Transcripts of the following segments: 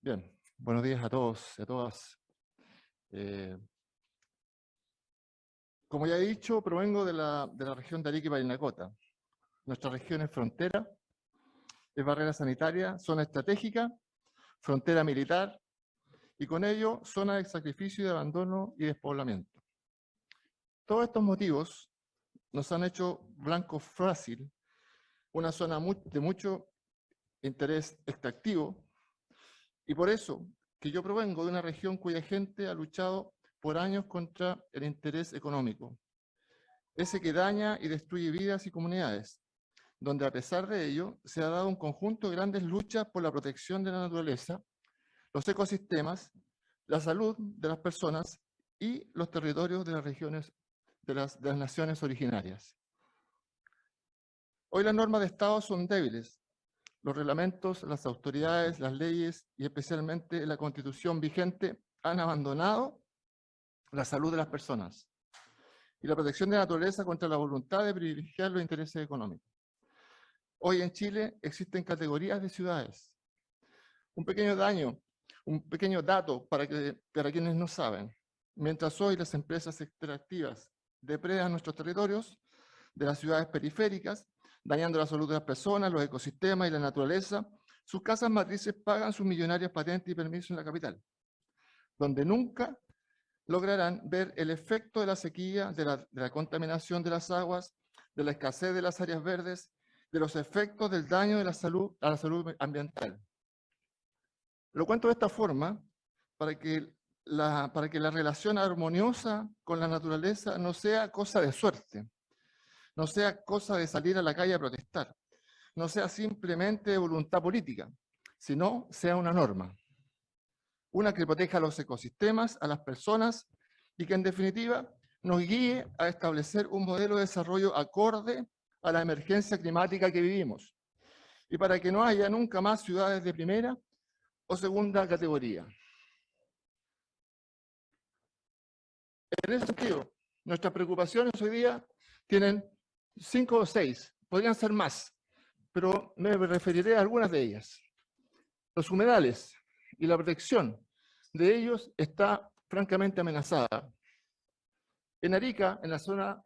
Bien, buenos días a todos y a todas. Eh, Como ya he dicho, provengo de la región de Arica y Parinacota. Nuestra región es frontera, es barrera sanitaria, zona estratégica, frontera militar y con ello zona de sacrificio y de abandono y despoblamiento. Todos estos motivos nos han hecho blanco fácil, una zona de mucho interés extractivo, y por eso que yo provengo de una región cuya gente ha luchado por años contra el interés económico, ese que daña y destruye vidas y comunidades, donde a pesar de ello se ha dado un conjunto de grandes luchas por la protección de la naturaleza, los ecosistemas, la salud de las personas y los territorios de las regiones de las naciones originarias. Hoy las normas de Estado son débiles. Los reglamentos, las autoridades, las leyes y especialmente la Constitución vigente han abandonado la salud de las personas y la protección de la naturaleza contra la voluntad de privilegiar los intereses económicos. Hoy en Chile existen categorías de ciudades. Un pequeño dato para quienes no saben. Mientras hoy las empresas extractivas depredan nuestros territorios de las ciudades periféricas, dañando la salud de las personas, los ecosistemas y la naturaleza, sus casas matrices pagan sus millonarias patentes y permisos en la capital, donde nunca lograrán ver el efecto de la sequía, de la contaminación de las aguas, de la escasez de las áreas verdes, de los efectos del daño de la salud a la salud ambiental. Lo cuento de esta forma para que la relación armoniosa con la naturaleza no sea cosa de suerte, no sea cosa de salir a la calle a protestar, no sea simplemente de voluntad política, sino sea una norma. Una que proteja a los ecosistemas, a las personas y que en definitiva nos guíe a establecer un modelo de desarrollo acorde a la emergencia climática que vivimos y para que no haya nunca más ciudades de primera o segunda categoría. En ese sentido, nuestras preocupaciones hoy día tienen 5 o 6, podrían ser más, pero me referiré a algunas de ellas. Los humedales y la protección de ellos está francamente amenazada. En Arica, en la zona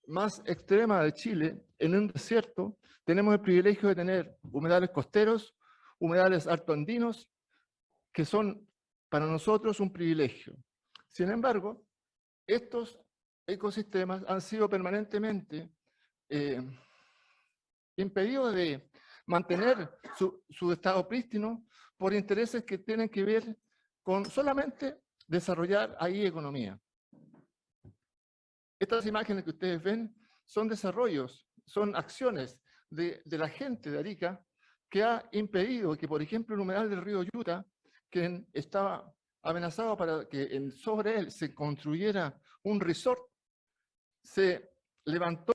más extrema de Chile, en un desierto, tenemos el privilegio de tener humedales costeros, humedales altoandinos, que son para nosotros un privilegio. Sin embargo, estos ecosistemas han sido permanentemente impedidos de mantener su estado prístino por intereses que tienen que ver con solamente desarrollar ahí economía. Estas imágenes que ustedes ven son desarrollos, son acciones de la gente de Arica que ha impedido que, por ejemplo, el humedal del río Yuta, que estaba amenazado para que sobre él se construyera un resort, se levantó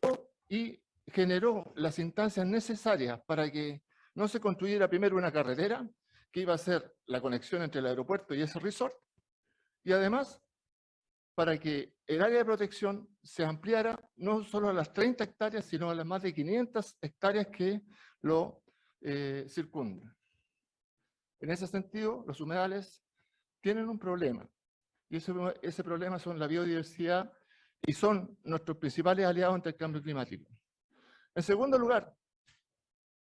y generó las instancias necesarias para que no se construyera primero una carretera que iba a ser la conexión entre el aeropuerto y ese resort, y además para que el área de protección se ampliara no solo a las 30 hectáreas, sino a las más de 500 hectáreas que lo circundan. En ese sentido, los humedales tienen un problema, y ese problema son la biodiversidad y son nuestros principales aliados ante el cambio climático. En segundo lugar,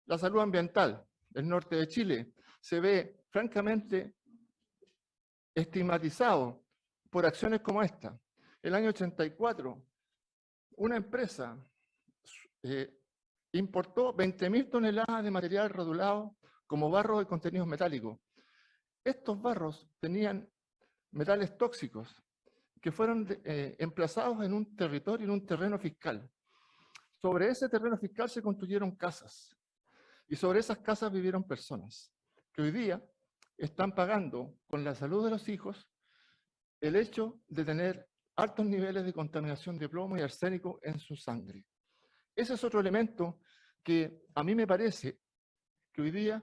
la salud ambiental. El norte de Chile se ve francamente estigmatizado por acciones como esta. El año 84, una empresa importó 20.000 toneladas de material rodulado como barros de contenidos metálicos. Estos barros tenían metales tóxicos que fueron emplazados en un territorio, en un terreno fiscal. Sobre ese terreno fiscal se construyeron casas y sobre esas casas vivieron personas que hoy día están pagando con la salud de los hijos el hecho de tener altos niveles de contaminación de plomo y arsénico en su sangre. Ese es otro elemento que a mí me parece que hoy día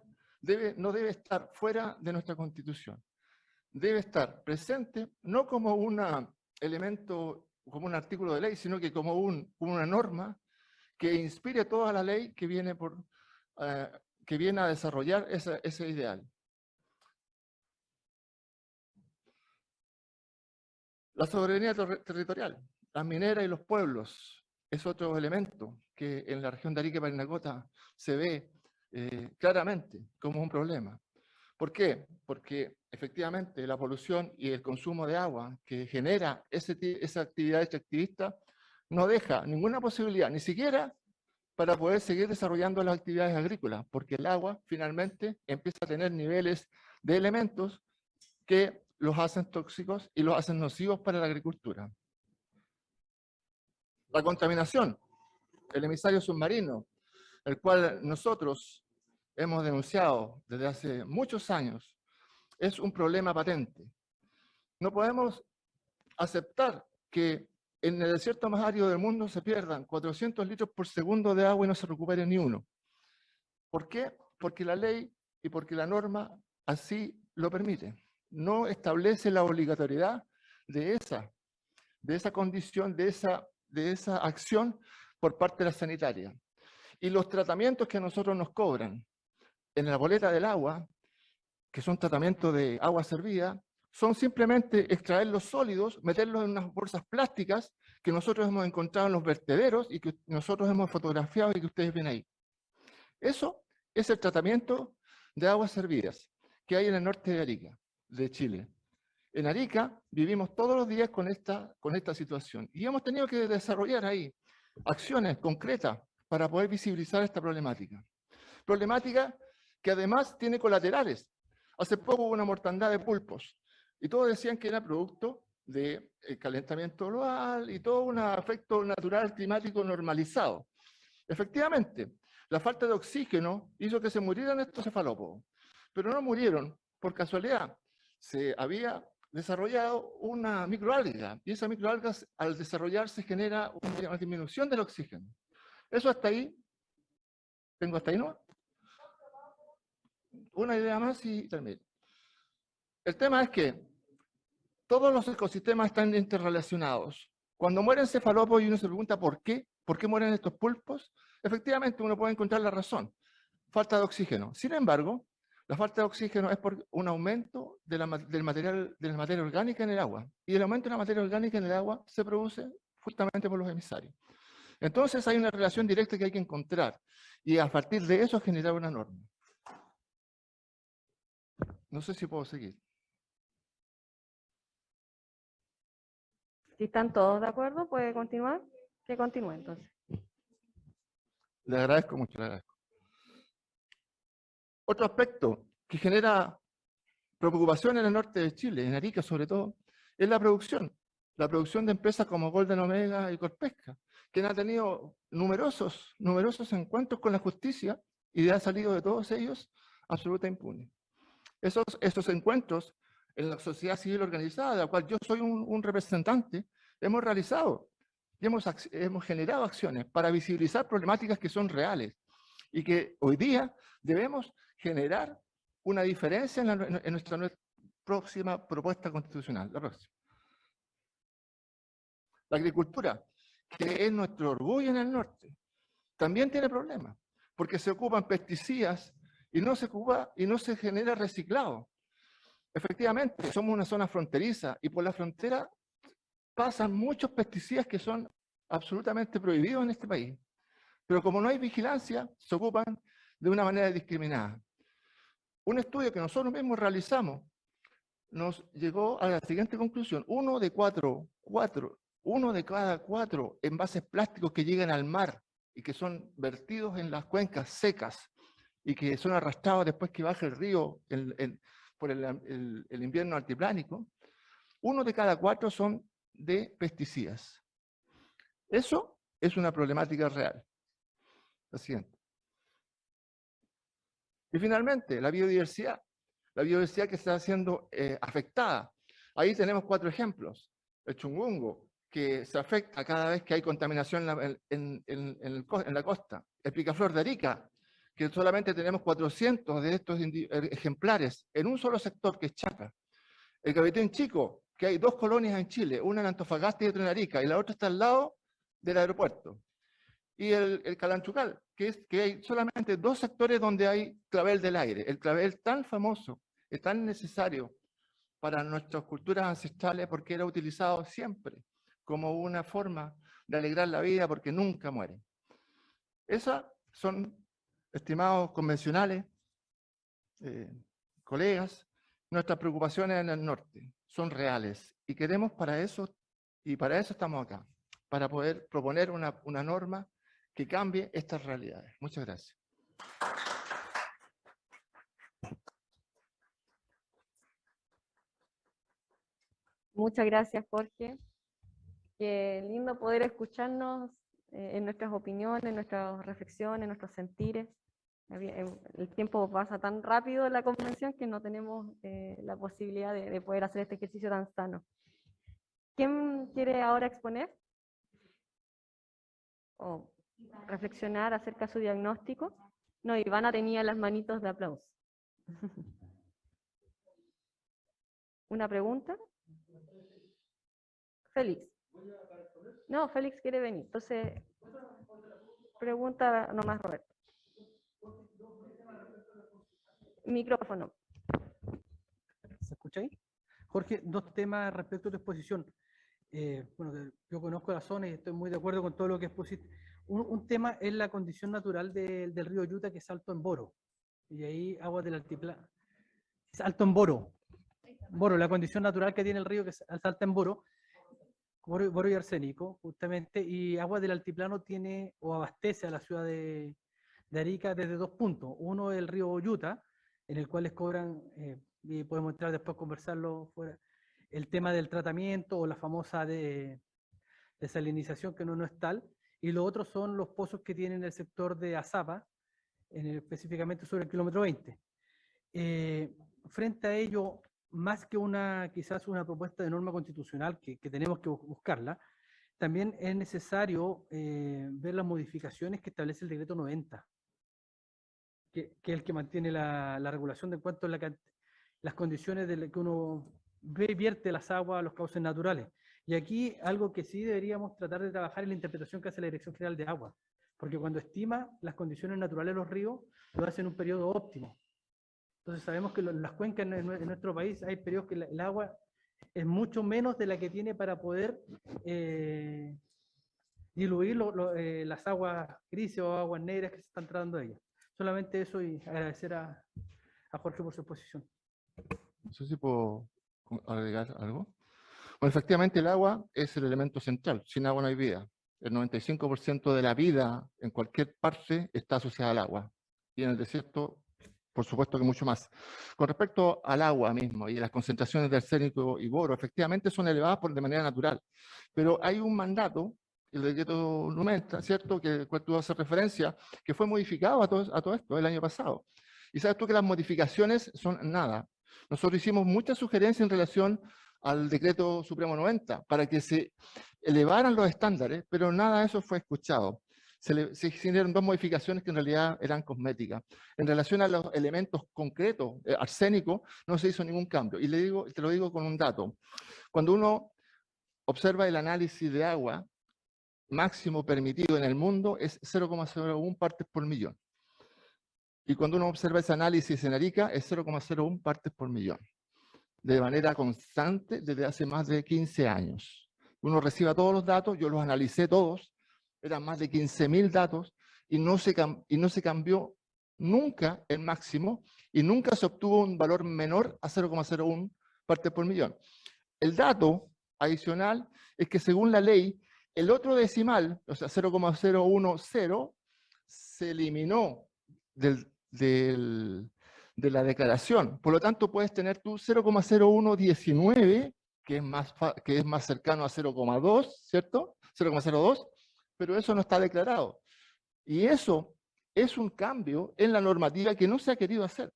no debe estar fuera de nuestra Constitución. Debe estar presente no como un elemento, como un artículo de ley, sino que como una norma que inspire toda la ley que viene a desarrollar ese ideal. La soberanía territorial, las mineras y los pueblos, es otro elemento que en la región de Arica y Parinacota se ve claramente como un problema. ¿Por qué? Porque efectivamente la polución y el consumo de agua que genera esa actividad extractivista no deja ninguna posibilidad, ni siquiera para poder seguir desarrollando las actividades agrícolas, porque el agua finalmente empieza a tener niveles de elementos que los hacen tóxicos y los hacen nocivos para la agricultura. La contaminación, el emisario submarino, el cual nosotros hemos denunciado desde hace muchos años, es un problema patente. No podemos aceptar que en el desierto más árido del mundo se pierdan 400 litros por segundo de agua y no se recupere ni uno. ¿Por qué? Porque la ley y porque la norma así lo permite. No establece la obligatoriedad de esa condición, de esa acción por parte de la sanitaria. Y los tratamientos que a nosotros nos cobran en la boleta del agua, que son tratamientos de agua servida, son simplemente extraer los sólidos, meterlos en unas bolsas plásticas que nosotros hemos encontrado en los vertederos y que nosotros hemos fotografiado y que ustedes ven ahí. Eso es el tratamiento de aguas servidas que hay en el norte de Arica, de Chile. En Arica vivimos todos los días con esta situación y hemos tenido que desarrollar ahí acciones concretas para poder visibilizar esta problemática. Problemática que además tiene colaterales. Hace poco hubo una mortandad de pulpos y todos decían que era producto del calentamiento global y todo un efecto natural climático normalizado. Efectivamente, la falta de oxígeno hizo que se murieran estos cefalópodos, pero no murieron por casualidad. Se había desarrollado una microalga y esa microalga al desarrollarse genera una disminución del oxígeno. Eso hasta ahí, tengo hasta ahí, ¿no? Una idea más y termino. El tema es que todos los ecosistemas están interrelacionados. Cuando mueren cefalópodos y uno se pregunta por qué mueren estos pulpos, efectivamente uno puede encontrar la razón, falta de oxígeno. Sin embargo, la falta de oxígeno es por un aumento de la materia orgánica en el agua. Y el aumento de la materia orgánica en el agua se produce justamente por los emisarios. Entonces hay una relación directa que hay que encontrar y a partir de eso generar una norma. No sé si puedo seguir. Si están todos de acuerdo, ¿puede continuar? Que continúe entonces. Le agradezco mucho, le agradezco. Otro aspecto que genera preocupación en el norte de Chile, en Arica sobre todo, es la producción. La producción de empresas como Golden Omega y Corpesca, que han tenido numerosos encuentros con la justicia y ha salido de todos ellos absoluta impune. Esos encuentros en la sociedad civil organizada, de la cual yo soy un representante, hemos realizado y hemos generado acciones para visibilizar problemáticas que son reales y que hoy día debemos generar una diferencia en nuestra próxima propuesta constitucional. La próxima. La agricultura, que es nuestro orgullo en el norte, también tiene problemas, porque se ocupan pesticidas y no se genera reciclado. Efectivamente, somos una zona fronteriza y por la frontera pasan muchos pesticidas que son absolutamente prohibidos en este país. Pero como no hay vigilancia, se ocupan de una manera discriminada. Un estudio que nosotros mismos realizamos nos llegó a la siguiente conclusión. Uno de cada cuatro envases plásticos que llegan al mar y que son vertidos en las cuencas secas y que son arrastrados después que baja el río por el invierno altiplánico, 1 de cada 4 son de pesticidas. Eso es una problemática real. Lo siguiente. Y finalmente, la biodiversidad que está siendo afectada. Ahí tenemos 4 ejemplos. El chungungo, que se afecta cada vez que hay contaminación en la costa. El picaflor de Arica, que solamente tenemos 400 de estos ejemplares en un solo sector, que es Chaca. El gavitín chico, que hay 2 colonias en Chile, una en Antofagasta y otra en Arica, y la otra está al lado del aeropuerto. Y el calanchucal, que hay solamente 2 sectores donde hay clavel del aire. El clavel tan famoso, es tan necesario para nuestras culturas ancestrales porque era utilizado siempre como una forma de alegrar la vida porque nunca muere. Esas son, estimados convencionales, colegas, nuestras preocupaciones en el norte son reales y queremos para eso, y para eso estamos acá, para poder proponer una norma que cambie estas realidades. Muchas gracias. Muchas gracias, Jorge. Qué lindo poder escucharnos en nuestras opiniones, en nuestras reflexiones, en nuestros sentires. El tiempo pasa tan rápido en la convención que no tenemos la posibilidad de poder hacer este ejercicio tan sano. ¿Quién quiere ahora exponer o reflexionar acerca de su diagnóstico? No, Ivana tenía las manitos de aplauso. ¿Una pregunta? Félix. No, Félix quiere venir. Entonces, pregunta nomás, Roberto. Micrófono. ¿Se escucha ahí? Jorge, dos temas respecto a tu exposición. Bueno, yo conozco la zona y estoy muy de acuerdo con todo lo que expusiste. Un tema es la condición natural del río Yuta, que es alto en boro. Y ahí aguas del altiplano. Es alto en boro. Boro, la condición natural que tiene el río, que es alta en boro. Boro y arsénico, justamente. Y aguas del altiplano tiene o abastece a la ciudad de Arica desde dos puntos. Uno es el río Yuta, en el cual les cobran, y podemos entrar después a conversarlo fuera, el tema del tratamiento o la famosa desalinización, que no es tal, y lo otro son los pozos que tienen el sector de Azapa, específicamente sobre el kilómetro 20. Frente a ello, más que quizás una propuesta de norma constitucional que tenemos que buscarla, también es necesario ver las modificaciones que establece el decreto 90, que es el que mantiene la regulación de cuánto las condiciones de que uno vierte las aguas a los cauces naturales. Y aquí algo que sí deberíamos tratar de trabajar es la interpretación que hace la Dirección General de Agua, porque cuando estima las condiciones naturales de los ríos, lo hace en un periodo óptimo. Entonces sabemos que en las cuencas en nuestro país hay periodos que el agua es mucho menos de la que tiene para poder diluir las aguas grises o aguas negras que se están tratando de ellas. Solamente eso, y agradecer a Jorge por su exposición. No sé si puedo agregar algo. Bueno, efectivamente el agua es el elemento central. Sin agua no hay vida. El 95% de la vida en cualquier parte está asociada al agua. Y en el desierto, por supuesto que mucho más. Con respecto al agua mismo y las concentraciones de arsénico y boro, efectivamente son elevadas de manera natural. Pero hay un mandato, el decreto 90, ¿cierto?, que el cual tú haces referencia, que fue modificado a todo esto el año pasado. Y sabes tú que las modificaciones son nada. Nosotros hicimos muchas sugerencias en relación al decreto supremo 90 para que se elevaran los estándares, pero nada de eso fue escuchado. Se hicieron dos modificaciones que en realidad eran cosméticas. En relación a los elementos concretos, arsénico, no se hizo ningún cambio. Y te lo digo con un dato. Cuando uno observa el análisis de agua, máximo permitido en el mundo es 0,01 partes por millón. Y cuando uno observa ese análisis en Arica, es 0,01 partes por millón. De manera constante desde hace más de 15 años. Uno recibe todos los datos, yo los analicé todos, eran más de 15.000 datos, y no se cambió nunca el máximo, y nunca se obtuvo un valor menor a 0,01 partes por millón. El dato adicional es que según la ley, el otro decimal, o sea 0,010, se eliminó de la declaración. Por lo tanto, puedes tener tú 0,0119, que es más cercano a 0,2, ¿cierto? 0,02, pero eso no está declarado. Y eso es un cambio en la normativa que no se ha querido hacer.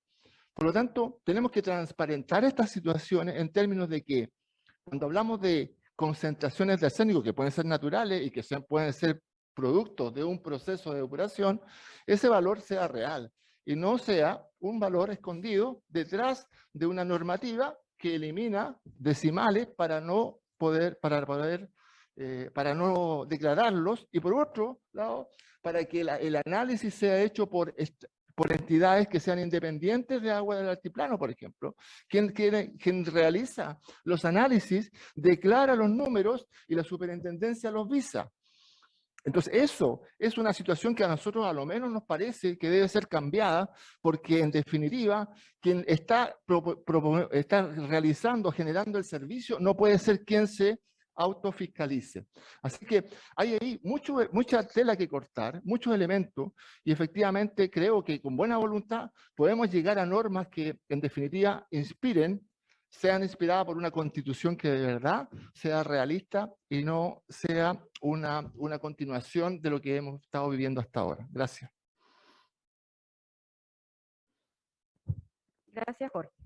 Por lo tanto, tenemos que transparentar estas situaciones en términos de que cuando hablamos de concentraciones de arsénico que pueden ser naturales y que pueden ser productos de un proceso de depuración, ese valor sea real y no sea un valor escondido detrás de una normativa que elimina decimales para no declararlos, y por otro lado, para que el análisis sea hecho por por entidades que sean independientes de Agua del Altiplano, por ejemplo. Quien realiza los análisis declara los números y la superintendencia los visa. Entonces, eso es una situación que a nosotros a lo menos nos parece que debe ser cambiada, porque en definitiva, quien está realizando, generando el servicio, no puede ser quien se autofiscalice. Así que hay ahí mucha tela que cortar, muchos elementos, y efectivamente creo que con buena voluntad podemos llegar a normas que en definitiva sean inspiradas por una constitución que de verdad sea realista y no sea una continuación de lo que hemos estado viviendo hasta ahora. Gracias. Gracias, Jorge.